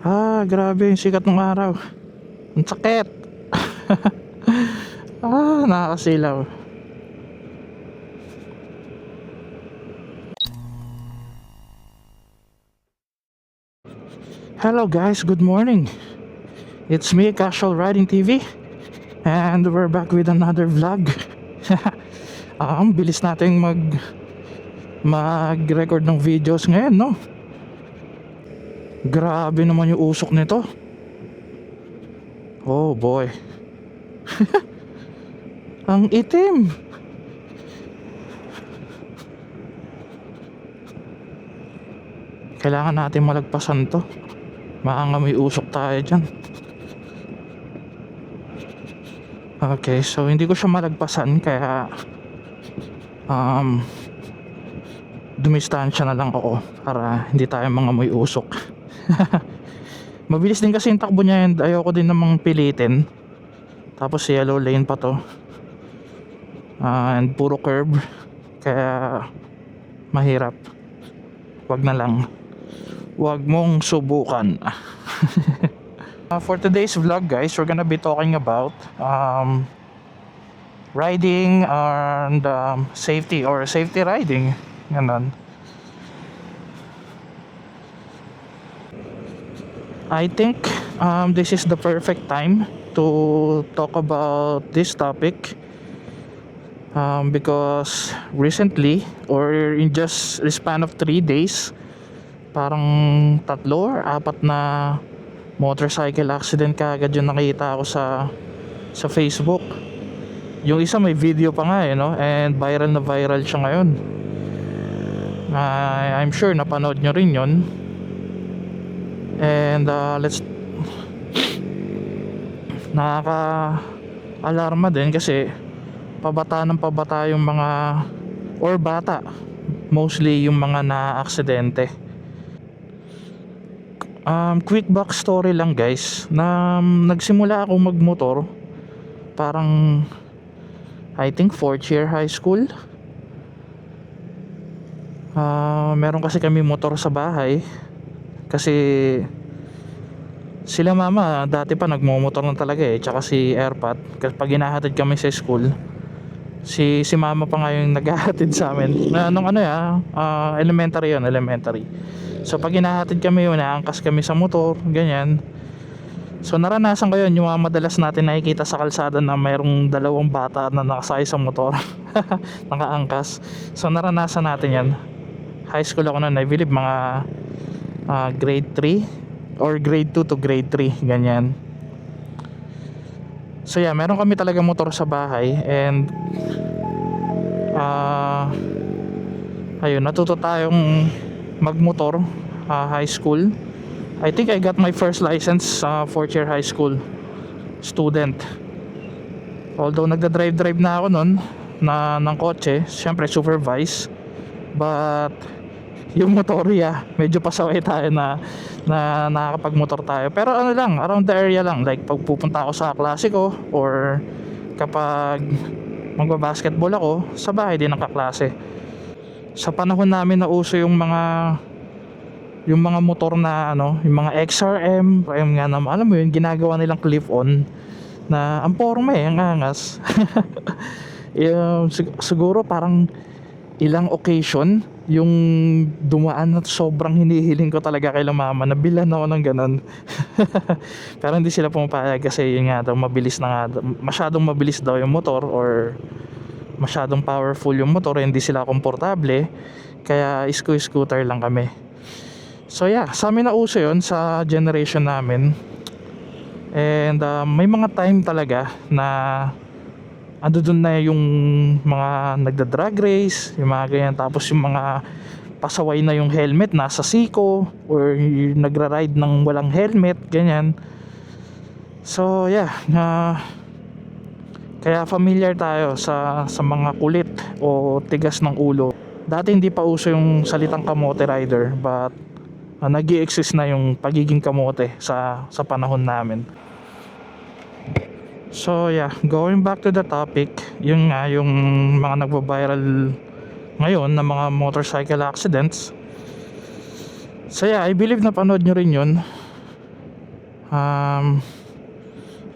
Grabe yung sikat ng araw. Ang sakit. Nakakasilaw. Hello guys, good morning. It's me, Casual Riding TV. And we're back with another vlog. Ang bilis nating mag-record ng videos ngayon, no? Grabe naman yung usok nito. Oh boy. Ang itim. Kailangan natin malagpasan to. Maangamoy usok tayo dyan. Okay, so hindi ko siya malagpasan, kaya dumistansya na lang ako para hindi tayo mangamoy usok. Mabilis din kasi yung takbo niya, and ayoko din namang pilitin. Tapos yellow lane pa to, and puro curve, kaya mahirap. Wag na lang, wag mong subukan. For today's vlog guys, we're gonna be talking about riding and safety, or safety riding, ganun. I think this is the perfect time to talk about this topic, because recently, or in just the span of 3 days, parang 3 or 4 na motorcycle accident kaagad yung nakita ko sa Facebook. Yung isa may video pa nga no? And viral na viral siya ngayon. I'm sure napanood nyo rin yun. And nakaka-alarma din kasi pabata ng pabata yung mga, or bata mostly, yung mga na-aksidente. Quick backstory lang guys, na nagsimula ako magmotor parang I think 4th year high school. Meron kasi kami motor sa bahay, kasi sila mama dati pa nagmomotor na talaga tsaka si Airpat. Kasi pag hinahatid kami sa school, si mama pa nga yung naghahatid sa amin nung elementary yun, elementary. So pag hinahatid kami yun, naangkas kami sa motor, ganyan. So naranasan ko yun, yung mga madalas natin nakikita sa kalsada na mayroong 2 bata na nakasakay sa motor, nakaangkas. So naranasan natin yan. High school ako noon, I believe mga grade 3 or grade 2 to grade 3, ganyan. So yeah, meron kami talaga motor sa bahay. And ayun, natuto tayong magmotor high school. I think I got my first license 4th year high school student. Although nagda-drive na ako nun ng kotse, syempre supervise. But yung motorya, medyo pasaway tayo na nakakapagmotor tayo. Pero ano lang, around the area lang. Like pag pupunta ako sa klase ko, or kapag magbabasketball ako, sa bahay din ng kaklase. Sa panahon namin na uso yung mga motor na yung mga XRM nga naman, alam mo yun, ginagawa nilang clip-on na ang porma ang angas. Siguro parang ilang occasion yung dumaan na sobrang hinihiling ko talaga kay mama, nabilan ako ng ganun. Pero hindi sila pumapayag kasi yun nga daw, mabilis na nga, masyadong mabilis daw yung motor, or masyadong powerful yung motor, hindi sila komportable, kaya scooter lang kami. So yeah, sa amin na uso yun sa generation namin. And may mga time talaga na ando dun na yung mga nagda-drag race, yung mga ganyan. Tapos yung mga pasaway na yung helmet, nasa siko, or nagra-ride ng walang helmet, ganyan. So yeah, kaya familiar tayo sa mga kulit o tigas ng ulo. Dati hindi pa uso yung salitang kamote rider, but nag-i-exist na yung pagiging kamote sa panahon namin. So yeah, going back to the topic, yung mga nagva-viral ngayon na mga motorcycle accidents. So yeah, I believe na panood nyo rin yun. um,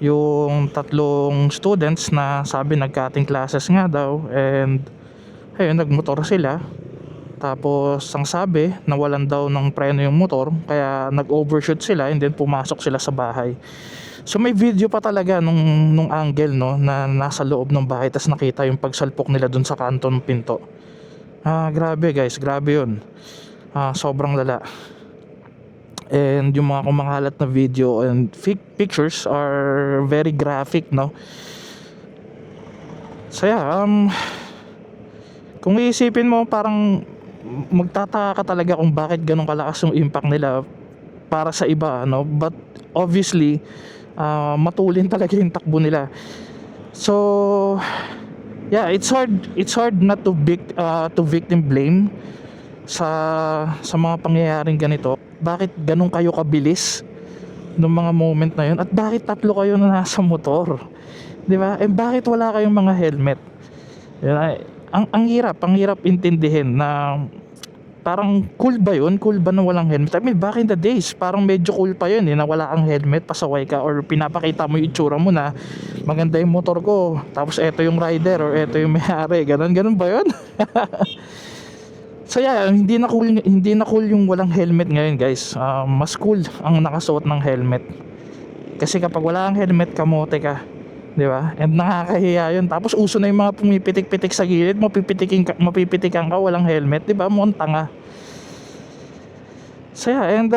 yung tatlong students na sabi nag-cutting classes nga daw, and ayun, nagmotor sila. Tapos ang sabi, nawalan daw ng preno yung motor, kaya nag-overshoot sila and then pumasok sila sa bahay. So may video pa talaga nung angle, no, na nasa loob ng bahay, tas nakita yung pagsalpok nila dun sa kanto ng pinto. Grabe guys, grabe yun. Sobrang lala. And yung mga kumakalat na video and pictures are very graphic, no. So yeah, kung iisipin mo, parang magtataka ka talaga kung bakit ganun kalakas yung impact nila para sa iba, no. But obviously, matulin talaga yung takbo nila. So yeah, it's hard not to victim blame sa mga pangyayaring ganito. Bakit ganun kayo kabilis nung mga moment na yun, at bakit tatlo kayo na nasa motor, di ba? And bakit wala kayong mga helmet? Yan, ang hirap intindihin na parang cool ba yun? Cool ba na walang helmet? I mean, back in the days, parang medyo cool pa yun na wala kang helmet, pasaway ka, or pinapakita mo yung itsura mo na maganda yung motor ko, tapos eto yung rider or eto yung may-ari, ganun ba yun? So yeah, hindi na cool yung walang helmet ngayon, guys. Mas cool ang nakasuot ng helmet. Kasi kapag wala kang helmet, kamote ka, di ba? And nakakahiya yun. Tapos uso na yung mga pumipitik-pitik sa gilid, mapipitikan ka walang helmet, di ba? Mukhang tanga. So yeah, and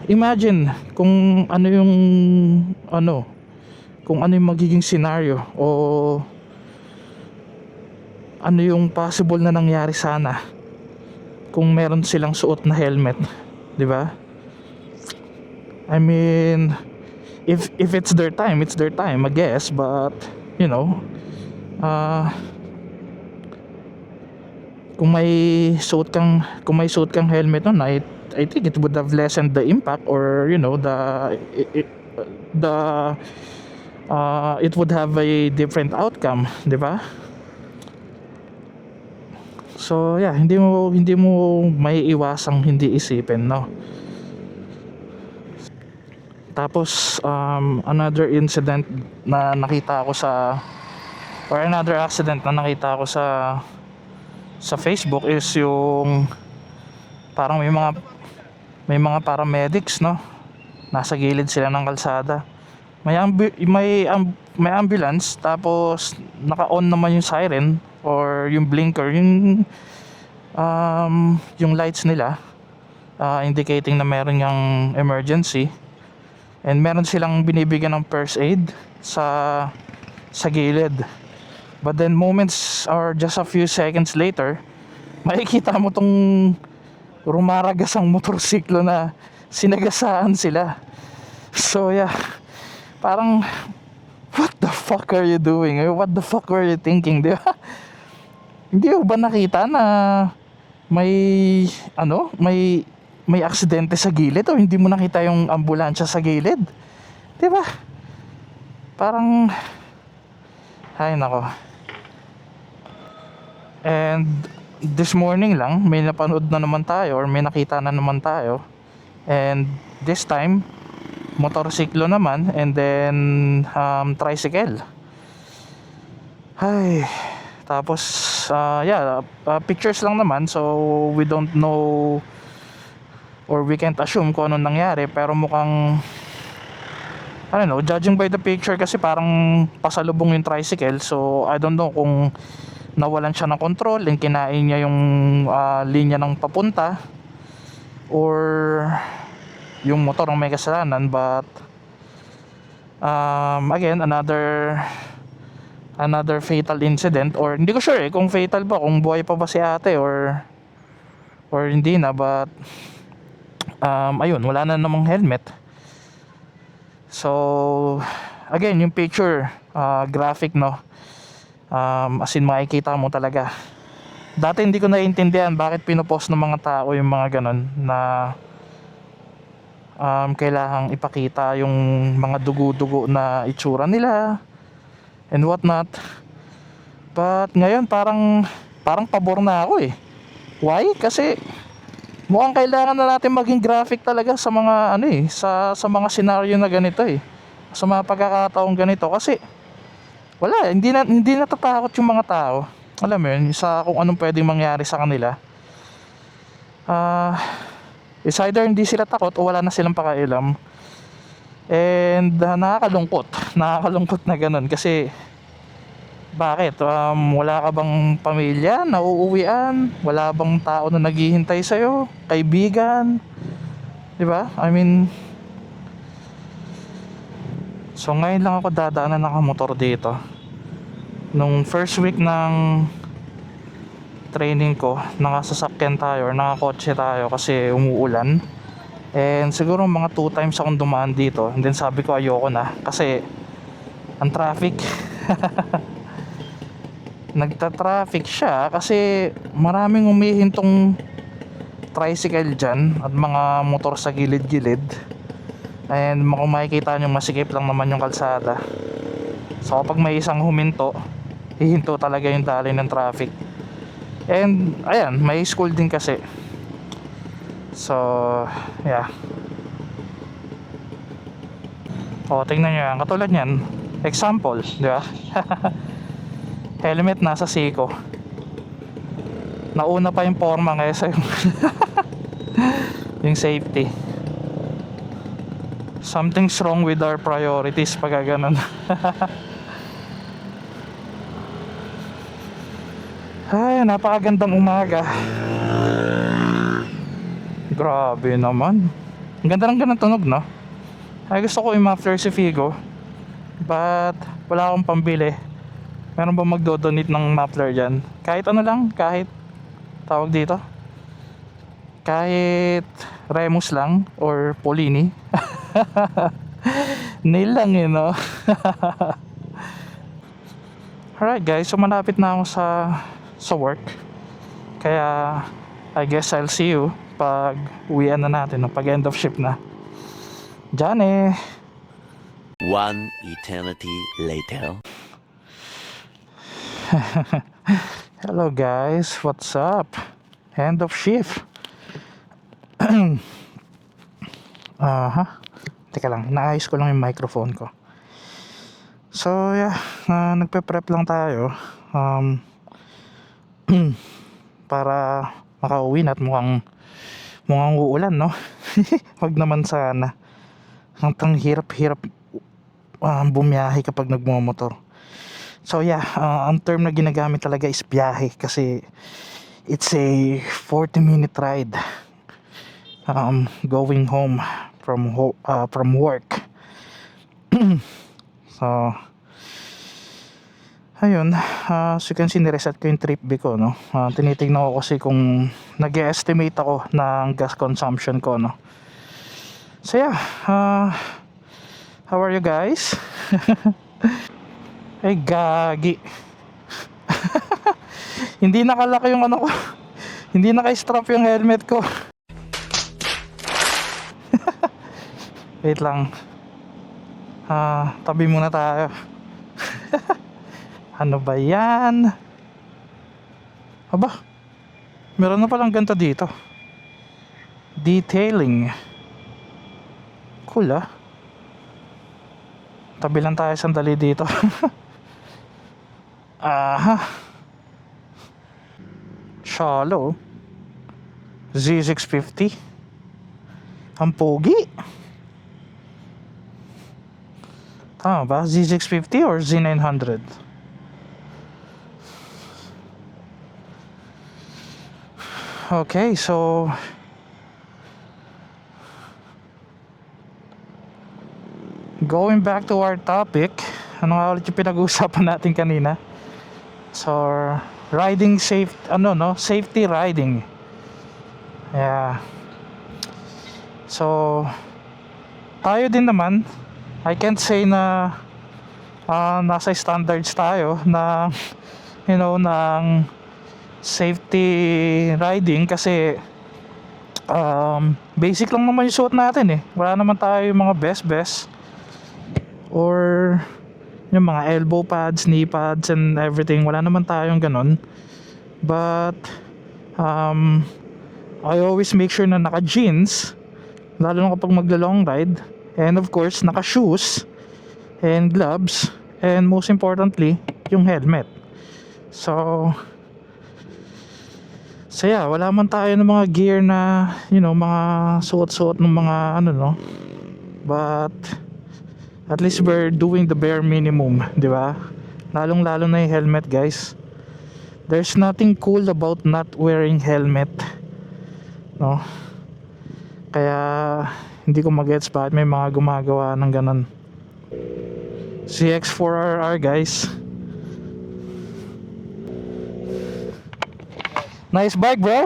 imagine kung ano yung magiging scenario, o ano yung possible na nangyari sana kung meron silang suot na helmet, di ba? I mean, if it's their time, I guess. But you know, kung may suot kang helmet nun, I think it would have lessened the impact, or you know, it would have a different outcome, di ba? So yeah, hindi mo maiiwasang hindi isipin, no. Tapos another accident na nakita ko sa Facebook is yung parang may mga paramedics, no. Nasa gilid sila ng kalsada. May ambulance, tapos naka-on naman yung siren or yung blinker, yung lights nila, indicating na meron yung emergency, and meron silang binibigyan ng first aid sa gilid. But then moments or just a few seconds later, makikita mo tong rumaragas ang motorsiklo na sinagasaan sila. So yeah, parang what the fuck are you doing? What the fuck were you thinking, di ba? Hindi mo ba nakita na may aksidente sa gilid, o hindi mo nakita yung ambulansya sa gilid? Di ba? Parang ay nako. And this morning lang, may napanood na naman tayo, or may nakita na naman tayo. And this time, motorsiklo naman, and then tricycle. Ay, tapos pictures lang naman, so we don't know, or we can't assume kung anong nangyari, pero mukhang I don't know, judging by the picture, kasi parang pasalubong yung tricycle. So I don't know kung nawalan siya ng control and kinain niya yung linya ng papunta, or yung motor ang may kasalanan. But again, another fatal incident, or hindi ko sure kung fatal ba, kung buhay pa ba si ate, or hindi na. But ayun, wala na namang helmet. So again, yung picture, graphic, no. As in, makikita mo talaga. Dati hindi ko naiintindihan bakit pinopost ng mga tao yung mga ganon, na kailangang ipakita yung mga dugo-dugo na itsura nila and what not. But ngayon parang pabor na ako. Why? Kasi Mukhang kailangan na natin maging graphic talaga sa mga ano eh, sa mga senaryo na ganito eh. Sa mga pagkakataong ganito kasi wala, hindi natatakot yung mga tao. Alam mo yun, sa kung anong pwedeng mangyari sa kanila. Ah, it's either hindi sila takot o wala na silang pakialam. And nakakalungkot na ganun kasi bakit? Wala ka bang pamilya na uuwian? Wala bang tao na naghihintay sa'yo? Kaibigan? 'Di ba? I mean, so ngayon lang ako dadaanan nakamotor dito. Nung first week ng training ko, nakasasakyan tayo or nakakotse tayo kasi umuulan. And siguro mga 2 times akong dumaan dito. And then sabi ko ayoko na kasi ang traffic. Nagta-traffic siya kasi maraming umihintong tricycle dyan at mga motor sa gilid-gilid. And kung makikita nyo, masikip lang naman yung kalsada. So kapag may isang huminto, hihinto talaga yung daloy ng traffic. And ayan, may school din kasi. So yeah. O tingnan nyo yan, katulad nyan, example, di ba? Helmet nasa siko. Nauna pa yung forma kaysa yung yung safety. Something's wrong with our priorities pag ganun. Ay, napakagandang umaga. Grabe naman. Ang ganda ng ganang tunog, no? Ay, gusto ko i-muffler si Figo, but wala akong pambili. Meron ba magdo-donate ng muffler dyan? Kahit ano lang, kahit tawag dito, kahit Remus lang or Polini. Nail lang yun, no? Alright guys, so malapit na ako sa work. Kaya I guess I'll see you pag uwian na natin, no? Pag end of shift na. Diyan eh. One eternity later. Hello guys, what's up? End of shift. Teka lang, naayos ko lang yung microphone ko. So yeah, nagpe-prep lang tayo para makauwi na at mukhang uulan, no? Wag naman sana. Ang hirap-hirap bumiyahe kapag nagmumotor. So yeah, ang term na ginagamit talaga is biyahe kasi it's a 40-minute ride going home from work. So ayun, so you can see, nireset ko yung trip B ko, no? Tinitignan ko kasi kung nag-estimate ako ng gas consumption ko, no? So yeah, how are you guys? Ay gagi. Hindi nakalaki yung ano ko. Hindi naka-strap yung helmet ko. Wait lang. Tabi muna tayo. Ano ba yan? Aba, meron na palang ganito dito. Detailing. Cool, ah. Tabi lang tayo sandali dito. Aha. Shallow. Z650. Ang pogi. Tama ba? Z650 or Z900? Okay, so going back to our topic, ano nga ulit yung pinag-uusapan natin kanina? So, riding safe, safety riding. Yeah. So, tayo din naman, I can't say na nasa standards tayo na ng safety riding kasi basic lang naman yung suot natin eh. Wala naman tayo yung mga best or yung mga elbow pads, knee pads and everything. Wala naman tayong ganun. But I always make sure na naka jeans, lalo na kapag magla long ride, and of course naka shoes and gloves, and most importantly yung helmet. So yeah, wala man tayo ng mga gear na, you know, mga suot-suot ng mga ano, no, but at least we're doing the bare minimum, di ba? Lalong lalo na yung helmet, guys. There's nothing cool about not wearing helmet, no? Kaya hindi ko magets bakit may mga gumagawa ng ganun. CX4RR, guys. Nice bike, bro.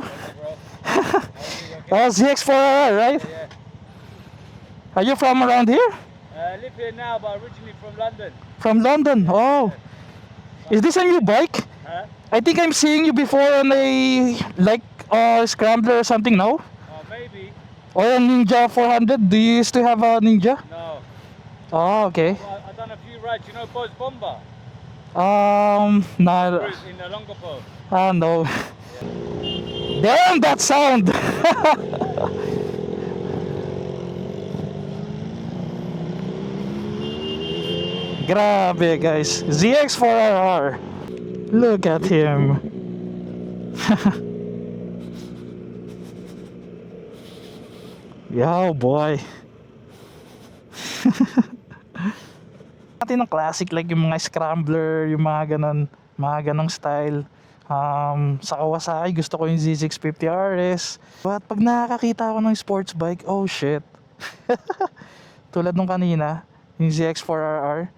Oh, CX4RR, right? Yeah. Are you from around here? I live here now, but originally from London. From London. Oh, is this a new bike? Huh? I think I'm seeing you before on a like Scrambler or something, no? Maybe. Or a Ninja 400. Do you used to have a Ninja? No. Oh, okay. Well, I've done a few rides. You know Buzz Bomber? Nah. In the Longapo. Ah, no. Damn that sound. Grabe, guys. ZX4RR. Look at him. Yo, boy. Natin ng classic, like yung mga Scrambler, yung mga ganong style. Sa Kawasaki gusto ko yung Z650 RS, but pag nakakakita ako ng sports bike, oh shit. Tulad nung kanina, yung ZX4RR.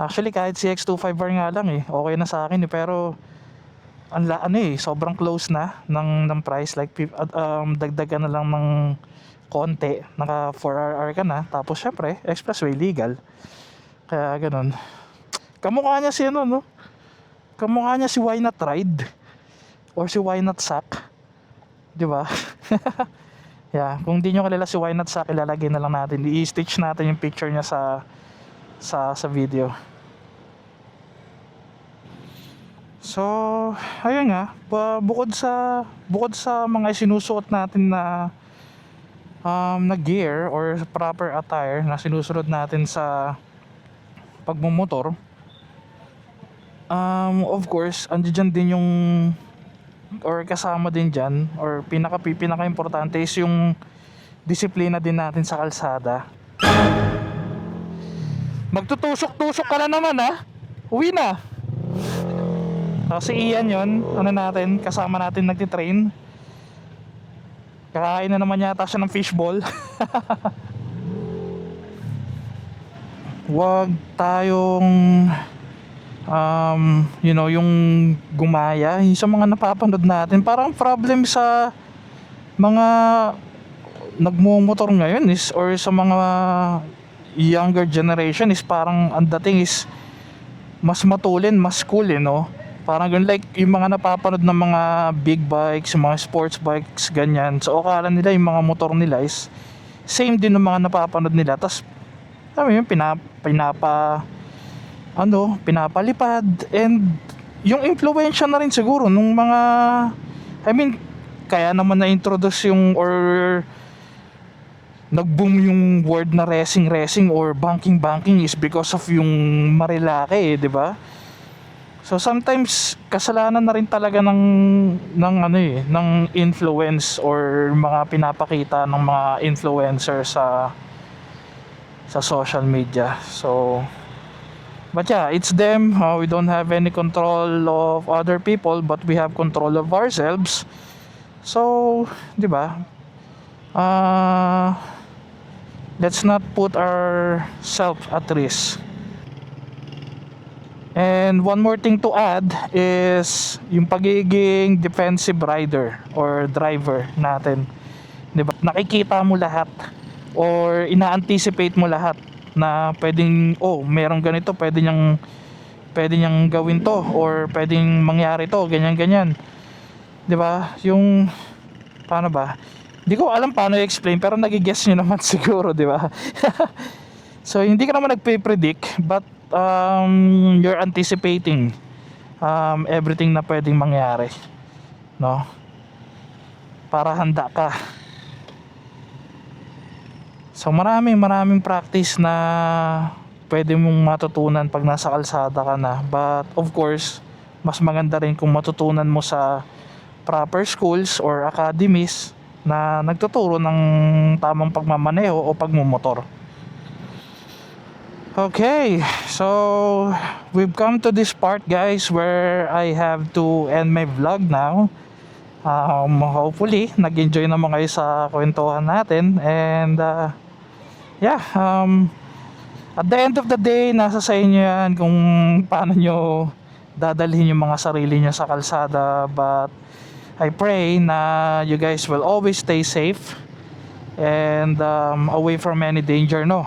Actually kahit CX25R nga lang okay na sa akin pero sobrang close na ng price, like dagdagan na lang ng konti, naka 4RR ka na, tapos syempre expressway legal, kaya ganun. Kamukha niya si ano, no? Kamukha niya si Why Not Ride or si Why Not Sack, di ba? Yeah, kung di nyo kilala si Why Not Sack, ilalagay na lang natin, i-stitch natin yung picture niya sa video. So ayun nga, bukod sa mga sinusuot natin na gear or proper attire na sinusunod natin sa pagmumotor, of course andiyan din yung, or kasama din dyan, or pinaka importante is yung disiplina din natin sa kalsada. Magtutusok-tusok ka na naman, ha? Uwi na. Si Ian yun, kasama natin nagtitrain. Kakain na naman yata siya ng fishball. Huwag tayong yung gumaya sa mga napapanood natin. Parang problem sa mga nagmumotor ngayon is, or sa mga younger generation is, parang ang dating is mas matulin, mas cool, no? Parang ganun, like yung mga napapanood ng mga big bikes, mga sports bikes, ganyan. So akala nila yung mga motor nila is same din ng mga napapanood nila. Tapos pinapalipad, and yung influensya na rin siguro nung mga, kaya naman na-introduce yung, or nag-boom yung word na racing or banking is because of yung Marilake, di ba? So sometimes kasalanan na rin talaga ng influence or mga pinapakita ng mga influencer sa social media. So but yeah, it's them. We don't have any control of other people, but we have control of ourselves. So, di ba? Let's not put ourselves at risk. And one more thing to add is yung pagiging defensive rider or driver natin. 'Di ba? Nakikita mo lahat or ina-anticipate mo lahat na pwedeng merong ganito, pwede niyang gawin to, or pwedeng mangyari to, ganyan. 'Di ba? Yung paano ba? Hindi ko alam paano i-explain, pero nagigess niyo naman siguro, 'di ba? So hindi ka naman nagpe-predict, but you're anticipating everything na pwedeng mangyari, no? para handa ka. So maraming practice na pwede mong matutunan pag nasa kalsada ka na. But of course, mas maganda rin kung matutunan mo sa proper schools or academies na nagtuturo ng tamang pagmamaneho o pagmumotor. Okay, so we've come to this part, guys, where I have to end my vlog now. Hopefully nag-enjoy naman kayo sa kwentuhan natin. And at the end of the day, nasa sa inyo yan kung paano nyo dadalhin yung mga sarili nyo sa kalsada. But I pray na you guys will always stay safe and away from any danger, no?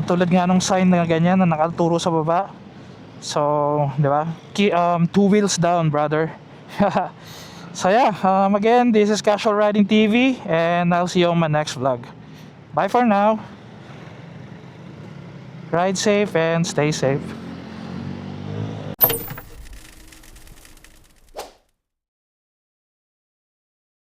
Tulad nga nung sign na ganyan na nakaturo sa baba. So, di ba? Two wheels down, brother. So yeah, again, this is Casual Riding TV, and I'll see you on my next vlog. Bye for now. Ride safe and stay safe.